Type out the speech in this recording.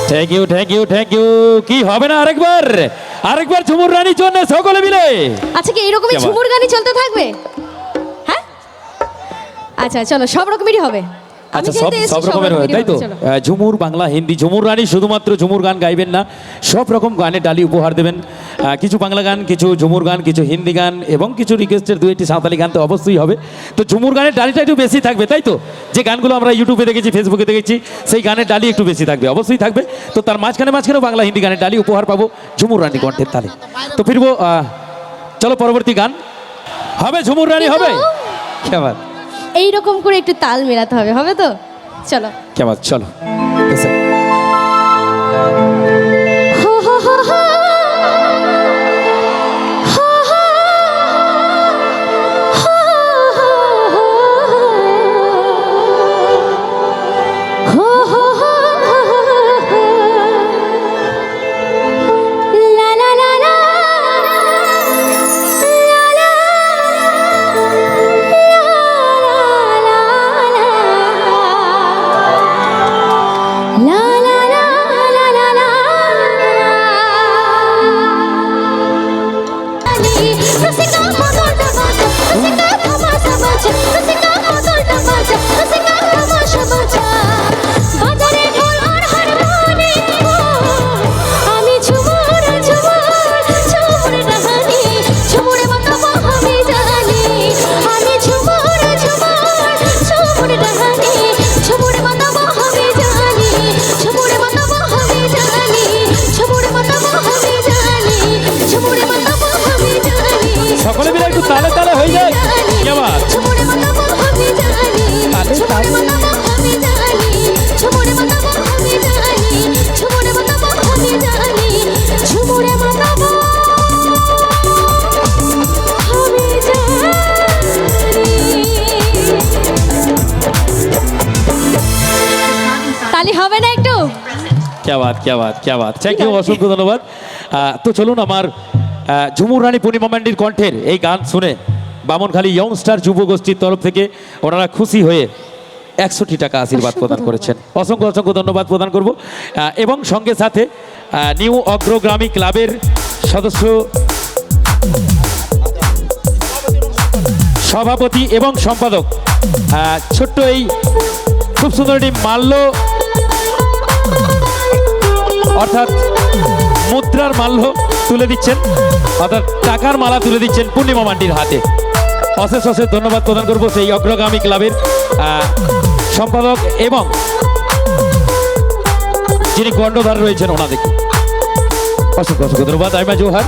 Thank you thank you thank you. কি হবে না আরেকবার ঝুমুর রানীর জন্য সকলে মিলে। আচ্ছা কি এরকমই ঝুমুর গানই চলতে থাকবে? হ্যাঁ আচ্ছা চলো সব রকমেরই হবে। আচ্ছা সব রকমের হয় তাই তো? ঝুমুর বাংলা হিন্দি। ঝুমুর রানী শুধুমাত্র ঝুমুর গান গাইবেন না, সব রকম গানে ডালি উপহার দেবেন। কিছু বাংলা গান, কিছু ঝুমুর গান, কিছু হিন্দি গান এবং কিছু রিকোয়েস্টের দু একটি সাঁওতালি গান তো অবশ্যই হবে। তো ঝুমুর গানের ডালিটা একটু বেশি থাকবে তাই তো? যে গানগুলো আমরা ইউটিউবে দেখেছি, ফেসবুকে দেখেছি, সেই গানের ডালি একটু বেশি থাকবে, অবশ্যই থাকবে। তো তার মাঝখানে বাংলা হিন্দি গানের ডালি উপহার পাবো ঝুমুর রানী কণ্ঠের তালে। তো ফিরবো, চলো পরবর্তী গান হবে ঝুমুর রানী হবে। কেমন এইরকম করে একটু তাল মেলাতে হবে, হবে তো? চলো কেমন চলো। সকলে মিলে একটু তালে তালে হয়ে যায়। কেমন তালি হবে না একটু? क्या बात থ্যাংক ইউ, অসংখ্য ধন্যবাদ। তো চলুন আমার ঝুমুর রানী পূর্ণিমা মান্ডির কণ্ঠের এই গান শুনে বামনখালী ইয়ংস্টার যুব গোষ্ঠীর তরফ থেকে ওনারা খুশি হয়ে 100টি টাকা আশীর্বাদ প্রদান করেছেন। অসংখ্য ধন্যবাদ প্রদান করব। এবং সঙ্গে সাথে নিউ অগ্রগামী ক্লাবের সদস্য, সভাপতি এবং সম্পাদক ছোট্ট এই খুব সুন্দর একটি মাল্য অর্থাৎ মুদ্রার মাল্য তুলে দিচ্ছেন, অর্থাৎ টাকার মালা তুলে দিচ্ছেন পূর্ণিমা মান্ডির হাতে। অশেষ ধন্যবাদ প্রদান করবো সেই অগ্রগামী ক্লাবের সম্পাদক এবং যিনি কর্ণধার রয়েছেন ওনাদেরকে। অসংখ্য ধন্যবাদ। আইমা জোহার।